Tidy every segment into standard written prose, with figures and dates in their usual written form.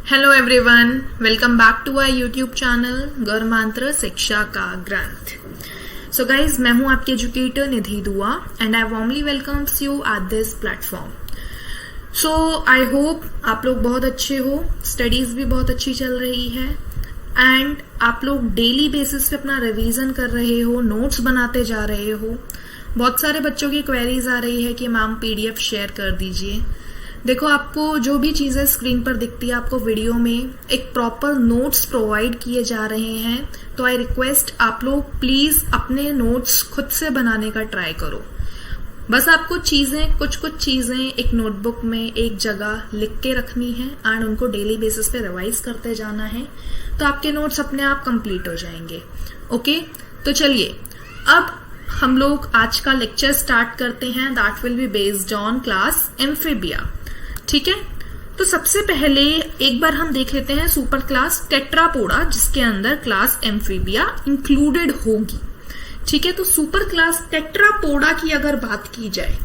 Hello everyone, welcome back to our YouTube channel Gaurmantra शिक्षा का ग्रंथ। सो गाइज, मैं हूं आपकी एजुकेटर निधि दुआ and I warmly welcomes you at this platform. So I hope आप लोग बहुत अच्छे हो, स्टडीज भी बहुत अच्छी चल रही है एंड आप लोग डेली बेसिस पे अपना रिवीजन कर रहे हो, नोट्स बनाते जा रहे हो। बहुत सारे बच्चों की क्वेरीज आ रही है कि मैम पीडीएफ शेयर कर दीजिए। देखो, आपको जो भी चीजें स्क्रीन पर दिखती है, आपको वीडियो में एक प्रॉपर नोट्स प्रोवाइड किए जा रहे हैं। तो आई रिक्वेस्ट आप लोग प्लीज अपने नोट्स खुद से बनाने का ट्राई करो। बस आपको चीजें कुछ चीजें एक नोटबुक में एक जगह लिख के रखनी है एंड उनको डेली बेसिस पे रिवाइज करते जाना है, तो आपके नोट्स अपने आप कंप्लीट हो जाएंगे। ओके, तो चलिए अब हम लोग आज का लेक्चर स्टार्ट करते हैं। That will be based on class amphibia. ठीक है, तो सबसे पहले एक बार हम देख लेते हैं सुपर क्लास टेट्रापोडा, जिसके अंदर क्लास एम्फीबिया इंक्लूडेड होगी। ठीक है, तो सुपर क्लास टेट्रापोडा की अगर बात की जाए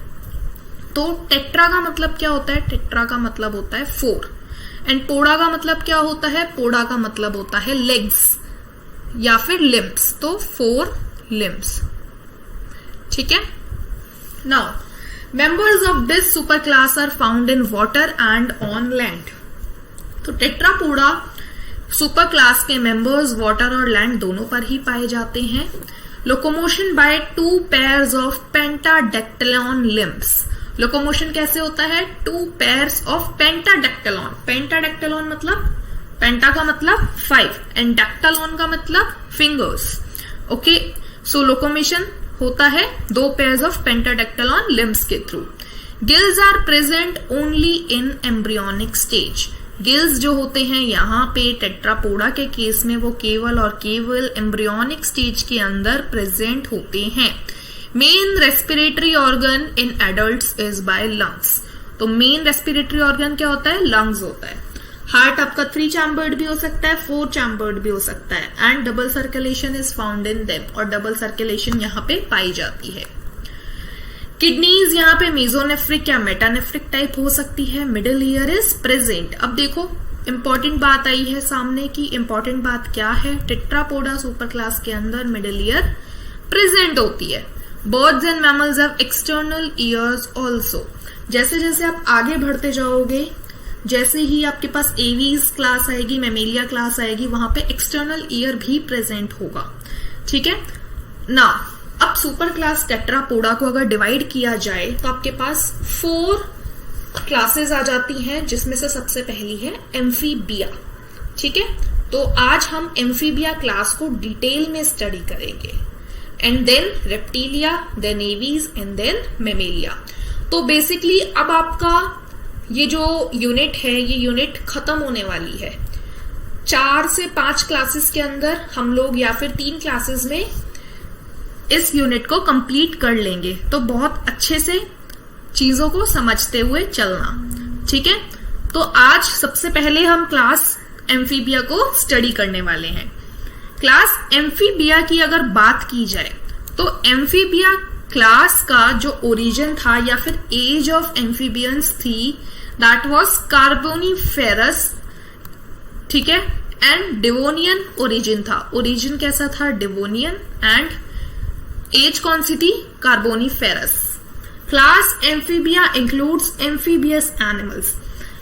तो टेट्रा का मतलब क्या होता है? टेट्रा का मतलब होता है 4 एंड पोडा का मतलब क्या होता है? पोडा का मतलब होता है लेग्स या फिर लिम्ब्स, तो 4 लिम्ब्स। ठीक है, now members of this superclass are found in water and on land। तो टेट्रापोडा सुपर क्लास के मेंबर्स वाटर और लैंड दोनों पर ही पाए जाते हैं। Locomotion by 2 pairs of pentadactyl limbs. Locomotion कैसे होता है? 2 pairs of पेंटाडेक्टिलॉन। पेंटाडेक्टिलॉन मतलब पेंटा का मतलब 5 एंड डेक्टालॉन का मतलब फिंगर्स। ओके, सो लोकोमोशन होता है 2 pairs of पेंटाडेक्टिलॉन लिम्ब्स के through. Gills are present only in embryonic stage. Gills जो होते हैं यहाँ पे टेट्रापोडा के केस में वो केवल और केवल एम्ब्रियोनिक स्टेज के अंदर प्रेजेंट होते हैं। Main respiratory organ in adults is by lungs. तो मेन रेस्पिरेटरी ऑर्गन क्या होता है? लंग्स होता है। हार्ट आपका 3 चैम्बर्ड भी हो सकता है, 4 चैम्बर्ड भी हो सकता है and double circulation is found in them, और डबल सर्कुलेशन यहाँ पे पाई जाती है। किडनीज यहाँ पे मेसोनेफ्रिक या मेटानेफ्रिक टाइप हो सकती है। Middle year is present. अब देखो, इंपॉर्टेंट बात आई है सामने की। इंपॉर्टेंट बात क्या है? टेट्रापोडा सुपर क्लास के अंदर मिडिल ईयर प्रेजेंट होती है। Birds and mammals have external years also. जैसे जैसे आप आगे बढ़ते जाओगे, जैसे ही आपके पास एवीज क्लास आएगी, मेमेलिया क्लास आएगी, वहां पे एक्सटर्नल ईयर भी प्रेजेंट होगा। ठीक है ना। अब सुपर क्लास टेट्रापोडा को अगर डिवाइड किया जाए तो आपके पास 4 क्लासेस आ जाती हैं, जिसमें से सबसे पहली है एम्फीबिया। ठीक है, तो आज हम एम्फीबिया क्लास को डिटेल में स्टडी करेंगे and then reptilia, then aves and then mammalia. तो बेसिकली अब आपका ये जो यूनिट है, ये यूनिट खत्म होने वाली है। 4 से 5 क्लासेस के अंदर हम लोग या फिर 3 क्लासेस में इस यूनिट को कंप्लीट कर लेंगे। तो बहुत अच्छे से चीजों को समझते हुए चलना। ठीक है, तो आज सबसे पहले हम क्लास एम्फीबिया को स्टडी करने वाले हैं। क्लास एम्फीबिया की अगर बात की जाए तो एम्फीबिया क्लास का जो ओरिजिन था या फिर एज ऑफ एम्फीबियंस थी, दैट वाज कार्बोनिफेरस। ठीक है, एंड डिवोनियन ओरिजिन था। ओरिजिन कैसा था? डिवोनियन। एंड एज कौन सी थी? Carboniferous. Class amphibia includes amphibious animals.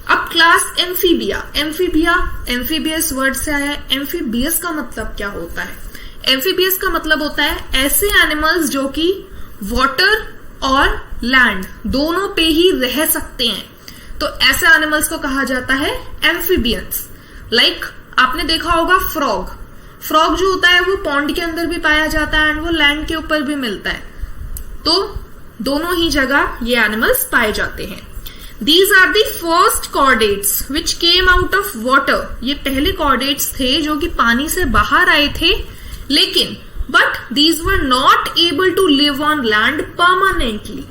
अब क्लास एम्फीबिया, एम्फीबियस वर्ड से आया है। एम्फीबियस का मतलब क्या होता है? एम्फीबियस का मतलब होता है ऐसे एनिमल्स जो कि वाटर और लैंड दोनों पे ही रह सकते हैं, तो ऐसे एनिमल्स को कहा जाता है एम्फीबियंस। लाइक आपने देखा होगा फ्रॉग जो होता है वो पॉन्ड के अंदर भी पाया जाता है एंड वो लैंड के ऊपर भी मिलता है। तो दोनों ही जगह ये एनिमल्स पाए जाते हैं। These are the first chordates which came out of water. ये पहले कॉर्डेट्स थे जो कि पानी से बाहर आए थे, लेकिन but these were not able to live on land permanently.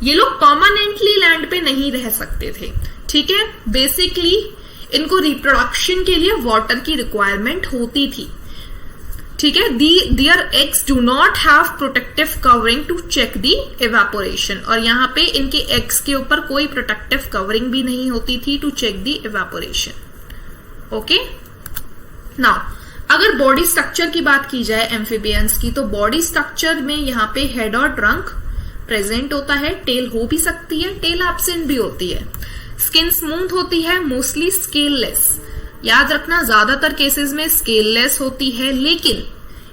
ये लोग परमानेंटली लैंड पे नहीं रह सकते थे। ठीक है, बेसिकली इनको रिप्रोडक्शन के लिए वाटर की रिक्वायरमेंट होती थी। ठीक है, their eggs do not have protective covering to check the evaporation. और यहाँ पे इनके एग्स के ऊपर कोई प्रोटेक्टिव कवरिंग भी नहीं होती थी to check the evaporation. Okay. Now अगर बॉडी स्ट्रक्चर की बात की जाए एम्फीबियंस की, तो बॉडी स्ट्रक्चर में यहाँ पे हेड और ट्रंक प्रेजेंट होता है, टेल हो भी सकती है, टेल एब्सेंट भी होती है। स्किन स्मूथ होती है, मोस्टली स्केललेस। याद रखना ज्यादातर केसेस में स्केललेस होती है, लेकिन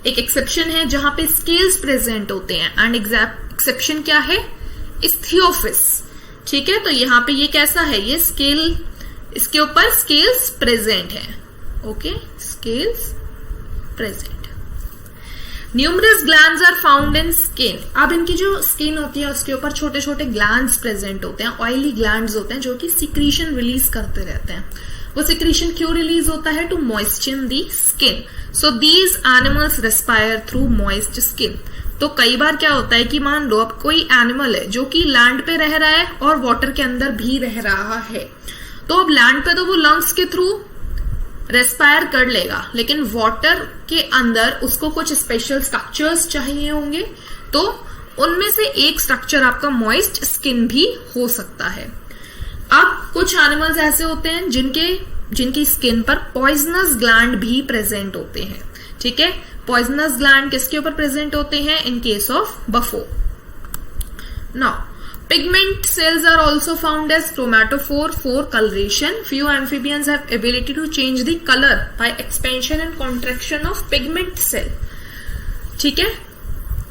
एक एक्सेप्शन है जहां पे स्केल्स प्रेजेंट होते हैं, एंड एक्सेप्शन क्या है? इस्थियोफिस। ठीक है, तो यहाँ पे ये कैसा है? ये स्केल, इसके ऊपर स्केल्स प्रेजेंट है। Okay, scales present. Numerous glands are found in skin. अब इनकी जो स्किन होती है उसके ऊपर छोटे छोटे ग्लैंड्स प्रेजेंट होते हैं, ऑयली ग्लैंड्स होते हैं जो कि सिक्रीशन रिलीज करते रहते हैं। वो सिक्रीशन क्यों रिलीज होता है? To moisture the skin. So these animals respire through moist skin. तो कई बार क्या होता है कि मान लो अब कोई एनिमल है जो कि लैंड पे रह रहा है और वाटर के अंदर भी रह रहा है, तो अब लैंड पे तो वो लंग्स के थ्रू रेस्पायर कर लेगा, लेकिन वाटर के अंदर उसको कुछ स्पेशल स्ट्रक्चर्स चाहिए होंगे, तो उनमें से एक स्ट्रक्चर आपका मॉइस्ट स्किन भी हो सकता है। अब कुछ एनिमल्स ऐसे होते हैं जिनकी स्किन पर पॉइजनस ग्लैंड भी प्रेजेंट होते हैं। ठीक है, पॉइजनस ग्लैंड किसके ऊपर प्रेजेंट होते हैं? इन case of बफो। Now pigment cells are also found as chromatophore for coloration. Few amphibians have ability to change the color by expansion and contraction of pigment cell. ठीक है,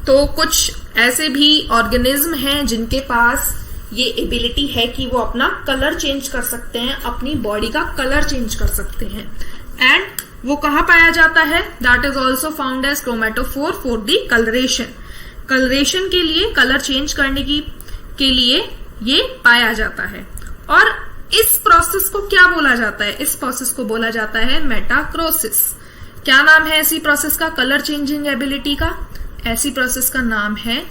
तो कुछ ऐसे भी ऑर्गेनिज्म हैं जिनके पास ये एबिलिटी है कि वो अपना कलर चेंज कर सकते हैं, अपनी बॉडी का कलर चेंज कर सकते हैं। एंड वो कहाँ पाया जाता है? That is also found as chromatophore for the coloration. Coloration के लिए, कलर चेंज करने के लिए ये पाया जाता है। और इस प्रोसेस को क्या बोला जाता है? इस प्रोसेस को बोला जाता है मेटाक्रोसिस। क्या नाम है ऐसी प्रोसेस का, कलर चेंजिंग एबिलिटी का? ऐसी प्रोसेस का नाम है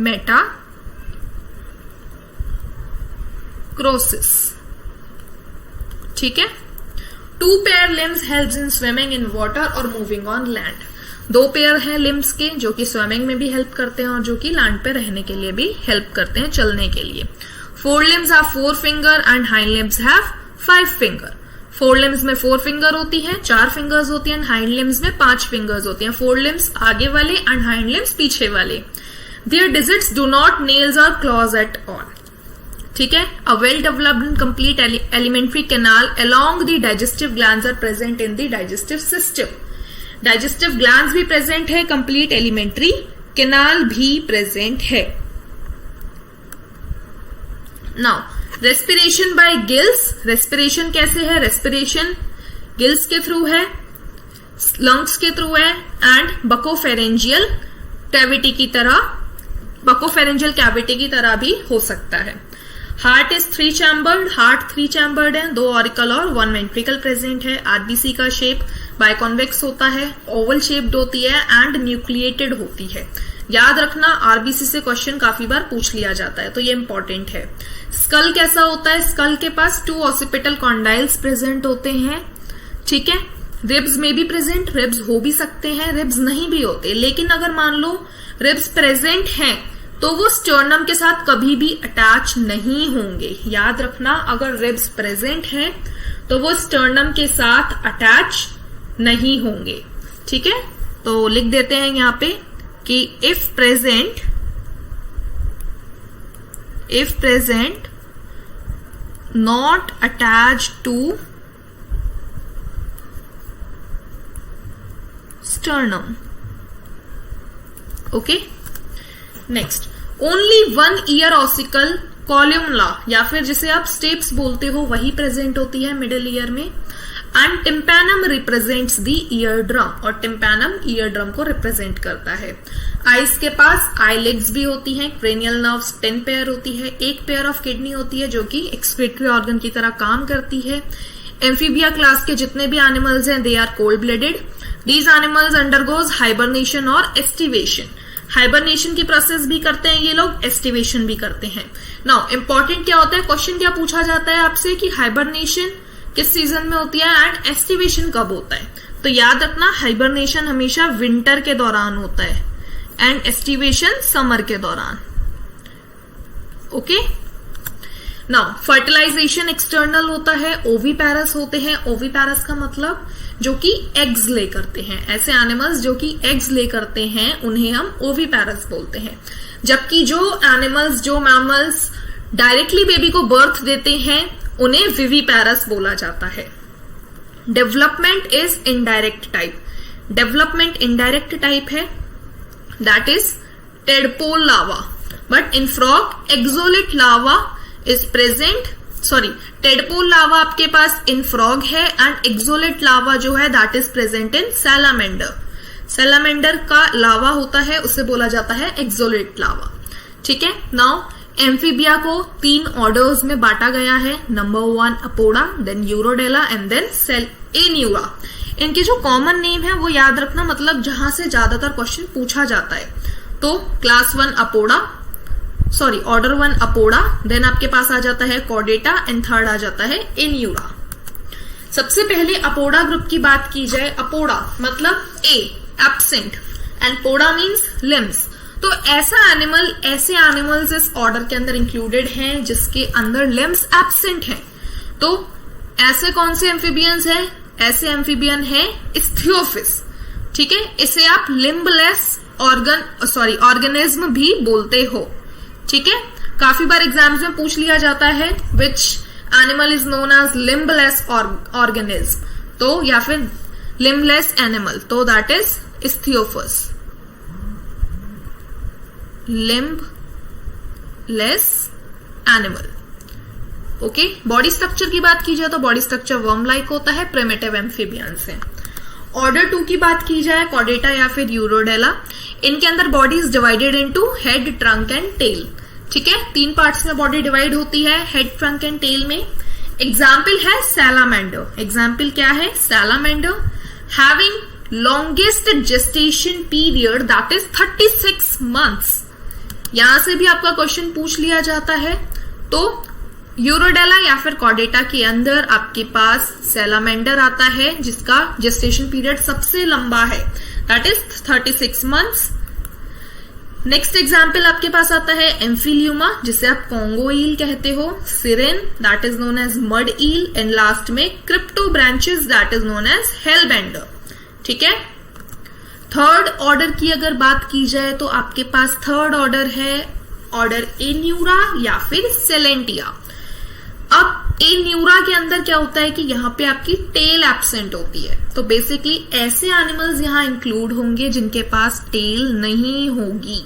मेटाक्रोसिस। ठीक है, 2 pair limbs helps in swimming in water और मूविंग ऑन लैंड। 2 पेयर हैं लिम्स के जो कि स्विमिंग में भी हेल्प करते हैं और जो कि लैंड पे रहने के लिए भी हेल्प करते हैं, चलने के लिए। 4 limbs have 4 finger and hind limbs have 5 finger। 4 limbs में 4 finger होती है, 4 fingers होती है, hind limbs में 5 fingers होती हैं। 4 limbs आगे वाले and hind limbs पीछे वाले। Their digits do not nails or claws at all। ठीक है, a well developed and complete alimentary canal along the digestive glands are present in the digestive system। Digestive glands भी present है, complete alimentary canal भी present है। Now respiration bye gills. Respiration कैसे है? Respiration gills के through है, lungs के through है, एंड बकोफेरेंजियल कैविटी की तरह, बकोफेरेंजियल कैविटी की तरह भी हो सकता है। Heart is 3 chambered. Heart 3 chambered है, 2 ऑरिकल और 1 वेंट्रिकल प्रेजेंट है। आरबीसी का शेप बायकॉन्वेक्स होता है, ओवल शेप्ड होती है एंड न्यूक्लिएटेड होती है। याद रखना, आरबीसी से क्वेश्चन काफी बार पूछ लिया जाता है, तो ये इंपॉर्टेंट है। स्कल कैसा होता है? स्कल के पास 2 ऑसिपिटल कॉन्डाइल्स प्रेजेंट होते हैं। ठीक है, रिब्स में भी प्रेजेंट, रिब्स हो भी सकते हैं, रिब्स नहीं भी होते, लेकिन अगर मान लो रिब्स प्रेजेंट हैं तो वो स्टर्नम के साथ कभी भी अटैच नहीं होंगे। याद रखना, अगर रिब्स प्रेजेंट हैं तो वो स्टर्नम के साथ अटैच नहीं होंगे। ठीक है, तो लिख देते हैं यहां पे कि if present not attach to sternum. Okay, next, only 1 ear ossicle columella, या फिर जिसे आप स्टेप्स बोलते हो, वही प्रेजेंट होती है मिडिल ईयर में। And tympanum represents the ear drum, और टिम्पैनम ईयर ड्रम को रिप्रेजेंट करता है। आईज के पास आईलिड्स भी होती हैं, क्रेनियल नर्व्स 10 पेयर होती है, 1 पेयर ऑफ किडनी होती है जो कि एक्सक्रीटरी ऑर्गन की तरह काम करती है। एम्फीबिया क्लास के जितने भी एनिमल्स हैं, they are cold blooded. These animals undergoes hibernation और एस्टिवेशन। हाइबरनेशन की प्रोसेस भी करते हैं ये लोग, एस्टिवेशन भी करते हैं। नाउ इंपॉर्टेंट क्या होता है, क्वेश्चन क्या पूछा जाता है आपसे कि हाइबरनेशन किस सीजन में होती है एंड एस्टिवेशन कब होता है? तो याद रखना, हाइबरनेशन हमेशा विंटर के दौरान होता है एंड एस्टिवेशन समर के दौरान। ओके, नाउ फर्टिलाइजेशन एक्सटर्नल होता है, ओविपैरस होते हैं। ओविपैरस का मतलब जो कि एग्स ले करते हैं, ऐसे एनिमल्स जो कि एग्स ले करते हैं उन्हें हम ओविपैरस बोलते हैं। जबकि जो एनिमल्स, जो मैमल्स डायरेक्टली बेबी को बर्थ देते हैं उन्हें विविपैरस बोला जाता है। Development is indirect type. Development indirect type है, that is tadpole larva, but in frog axolotl larva is present. Sorry, tadpole larva आपके पास इन फ्रॉग है एंड एक्सोलिट लार्वा जो है that is present in salamander. Salamander का larva होता है, उसे बोला जाता है एक्सोलिट लार्वा। ठीक है। नाउ एम्फीबिया को 3 ऑर्डर्स में बांटा गया है। Number 1 Apoda, then Urodela and then Salientia. इनके जो कॉमन नेम है वो याद रखना, मतलब जहां से ज्यादातर क्वेश्चन पूछा जाता है। तो class 1 अपोडा, sorry order 1 Apoda, then आपके पास आ जाता है कॉर्डेटा एंड थर्ड आ जाता है एन्यूरा। सबसे पहले अपोडा ग्रुप की बात की जाए। अपोडा मतलब a, absent, and poda means limbs. तो ऐसा एनिमल, ऐसे एनिमल्स इस ऑर्डर के अंदर इंक्लूडेड हैं जिसके अंदर लिम्स एब्सेंट हैं। तो ऐसे कौन से एम्फीबियंस हैं? ऐसे एम्फीबियन है इस्थियोफिस। ठीक है, इसे आप लिम्बलेस ऑर्गेनिज्म भी बोलते हो। ठीक है, काफी बार एग्जाम्स में पूछ लिया जाता है which animal is known as limbless organism, तो या फिर लिम्बलेस एनिमल, तो that is Ichthyophis, limbless animal. Okay, body structure की बात की जाए तो बॉडी स्ट्रक्चर वर्म लाइक होता है, प्रिमिटिव एम्फीबियंस है। ऑर्डर 2 की बात की जाए, कॉर्डेटा या फिर यूरोडेला, इनके अंदर body is divided into head, trunk and tail. ठीक है, 3 पार्ट्स में बॉडी डिवाइड होती है, हेड, ट्रंक एंड टेल में। एग्जाम्पल है सैलामेंडर। एग्जाम्पल क्या है? Salamander having longest gestation period that is 36 months. यहां से भी आपका क्वेश्चन पूछ लिया जाता है। तो यूरोडेला या फिर कॉर्डेटा के अंदर आपके पास सैलामेंडर आता है जिसका जेस्टेशन पीरियड सबसे लंबा है, that is 36 months. Next example आपके पास आता है एम्फिलियुमा, जिसे आप कॉन्गो ईल कहते हो, Siren that is known as mud eel, and last में Cryptobranchus that is known as hellbender. ठीक है। थर्ड ऑर्डर की अगर बात की जाए तो आपके पास थर्ड ऑर्डर है ऑर्डर एन्यूरा या फिर सेलेंटिया। अब एन्यूरा के अंदर क्या होता है कि यहाँ पे आपकी टेल एब्सेंट होती है, तो बेसिकली ऐसे एनिमल्स यहाँ इंक्लूड होंगे जिनके पास टेल नहीं होगी।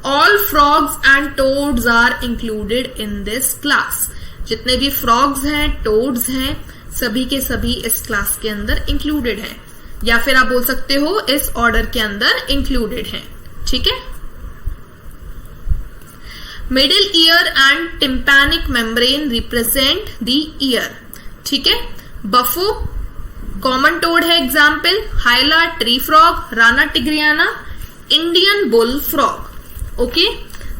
All frogs and toads are included in this class. जितने भी फ्रॉग्स हैं, टोड्स हैं, सभी के सभी इस क्लास के अंदर इंक्लूडेड हैं, या फिर आप बोल सकते हो इस ऑर्डर के अंदर इंक्लूडेड हैं। ठीक है। Middle ear and tympanic membrane represent the ear. ठीक है। बफो कॉमन टोड है example, Hyla tree frog, Rana tigrina, Indian bull frog. Okay,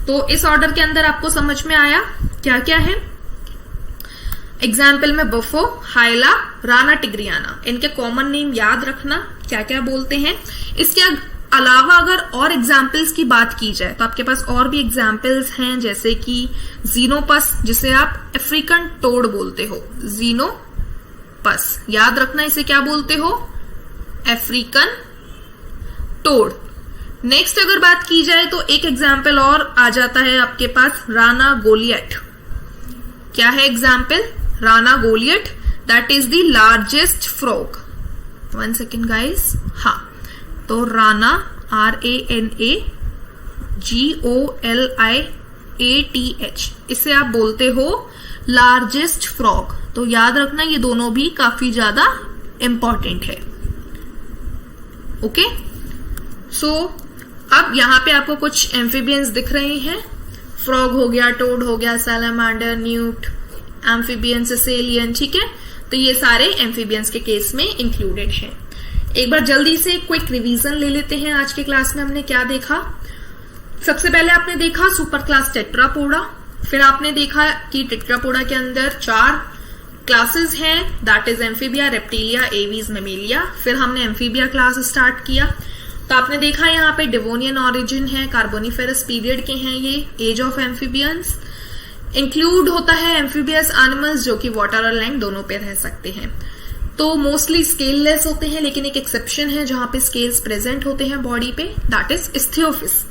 तो इस ऑर्डर के अंदर आपको समझ में आया क्या क्या है। एग्जाम्पल में बफो, हाइला, राना टिग्रियाना, इनके कॉमन नेम याद रखना क्या क्या बोलते हैं। इसके अलावा अगर और एग्जाम्पल्स की बात की जाए तो आपके पास और भी एग्जाम्पल्स हैं, जैसे कि जीनोपस, जिसे आप अफ्रीकन टोड बोलते हो, जीनोपस याद रखना, इसे क्या बोलते हो? African toad. नेक्स्ट अगर बात की जाए तो एक एग्जाम्पल और आ जाता है आपके पास, राना गोलियट। क्या है example? Rana goliath, that is the largest frog. 1 second guys, हाँ, तो राना RANAGOLIATH, इसे आप बोलते हो लार्जेस्ट फ्रॉग। तो याद रखना ये दोनों भी काफी ज्यादा इंपॉर्टेंट है। ओके, सो अब यहाँ पे आपको कुछ एम्फीबियंस दिख रहे हैं, फ्रॉग हो गया, टोड हो गया, सैलामांडर, न्यूट, एम्फीबियन, सेसेलियन। ठीक है, तो ये सारे एम्फीबियंस के केस में इंक्लूडेड हैं। एक बार जल्दी से क्विक रिवीजन ले लेते हैं। आज के क्लास में हमने क्या देखा? सबसे पहले आपने देखा सुपर क्लास टेट्रापोडा, फिर आपने देखा कि टेट्रापोडा के अंदर 4 क्लासेस हैं, that is amphibia, reptilia, aves, Mammalia. फिर हमने एम्फीबिया क्लास स्टार्ट किया, तो आपने देखा यहाँ पे डिवोनियन ऑरिजिन है, कार्बोनिफेरस पीरियड के हैं ये, एज ऑफ एम्फीबियंस। इंक्लूड होता है एम्फीबियस एनिमल्स जो कि वाटर और लैंड दोनों पे रह सकते हैं। तो मोस्टली स्केललेस होते हैं, लेकिन एक एक्सेप्शन है जहां पे स्केल्स प्रेजेंट होते हैं बॉडी पे, दैट इज इस्थियोफिस।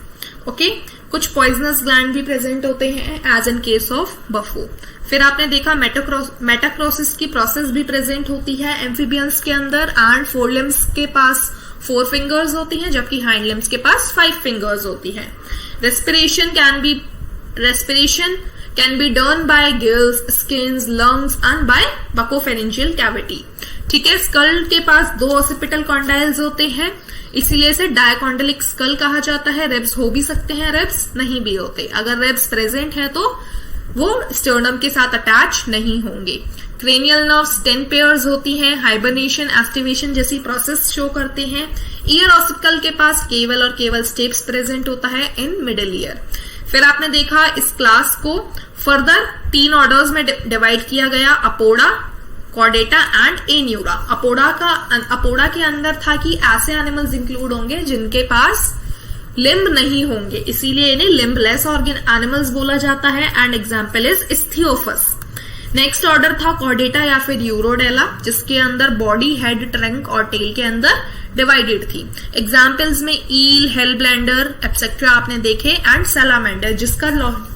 ओके, कुछ पॉइजनस ग्लैंड भी प्रेजेंट होते हैं as in case of bufo. फिर आपने देखा मेटाक्रोसिस की प्रोसेस भी प्रेजेंट होती है एम्फीबियंस के अंदर, एंड फोर लिम्स के पास 4 फिंगर्स होती हैं जबकि हाइंड लिम्स के पास 5 फिंगर्स होती है। Respiration can be done by gills, skins, lungs and by buccopharyngeal cavity. ठीक है, स्कल के पास 2 ऑसिपिटल कॉन्डाइल्स होते हैं, इसीलिए इसे डायकॉन्डलिक स्कल कहा जाता है। रेब्स हो भी सकते हैं, रेब्स नहीं भी होते। अगर रेब्स प्रेजेंट है तो वो स्टर्नम के साथ अटैच नहीं होंगे। क्रेनियल नर्व्स 10 पेयर्स होती हैं, हाइबरनेशन, एस्टिवेशन जैसी प्रोसेस शो करते हैं। ईयर ऑसिकल के पास केवल और केवल स्टेप्स प्रेजेंट होता है इन मिडिल ईयर। फिर आपने देखा इस क्लास को फर्दर 3 ऑर्डर्स में डिवाइड किया गया, अपोडा, कॉर्डेटा एंड एन्यूरा। अपोडा के अंदर था कि ऐसे एनिमल्स इंक्लूड होंगे जिनके पास लिम्ब नहीं होंगे, इसीलिए इन्हें लिम्बलेस ऑर्गन एनिमल्स बोला जाता है, and example is Ichthyophis. Next order था कॉर्डेटा या फिर यूरोडेला, जिसके अंदर बॉडी, हेड, ट्रंक और टेल के अंदर डिवाइडेड थी। एग्जाम्पल्स में ईल, हेल ब्लेंडर एटसेट्रा आपने देखे, एंड सैलामेंडर जिसका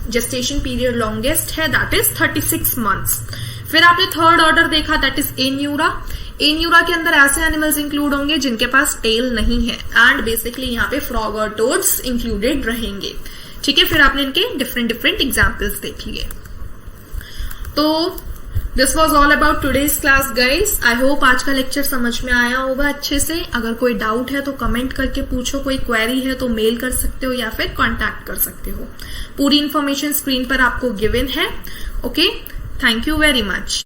जेस्टेशन पीरियड लॉन्गेस्ट है, दैट इज 36 मंथ्स। फिर आपने थर्ड ऑर्डर देखा, दैट इज एन्यूरा। एन्यूरा के अंदर ऐसे एनिमल्स इंक्लूड होंगे जिनके पास टेल नहीं है, एंड बेसिकली यहाँ पे फ्रॉग और टोड्स इंक्लूडेड रहेंगे। ठीक है, फिर आपने इनके डिफरेंट एग्जाम्पल्स देख लिए। तो this was all about today's class guys. I hope आज का लेक्चर समझ में आया होगा अच्छे से। अगर कोई डाउट है तो कमेंट करके पूछो, कोई क्वेरी है तो मेल कर सकते हो या फिर कॉन्टैक्ट कर सकते हो। पूरी इन्फॉर्मेशन स्क्रीन पर आपको गिवन है। Okay, thank you very much.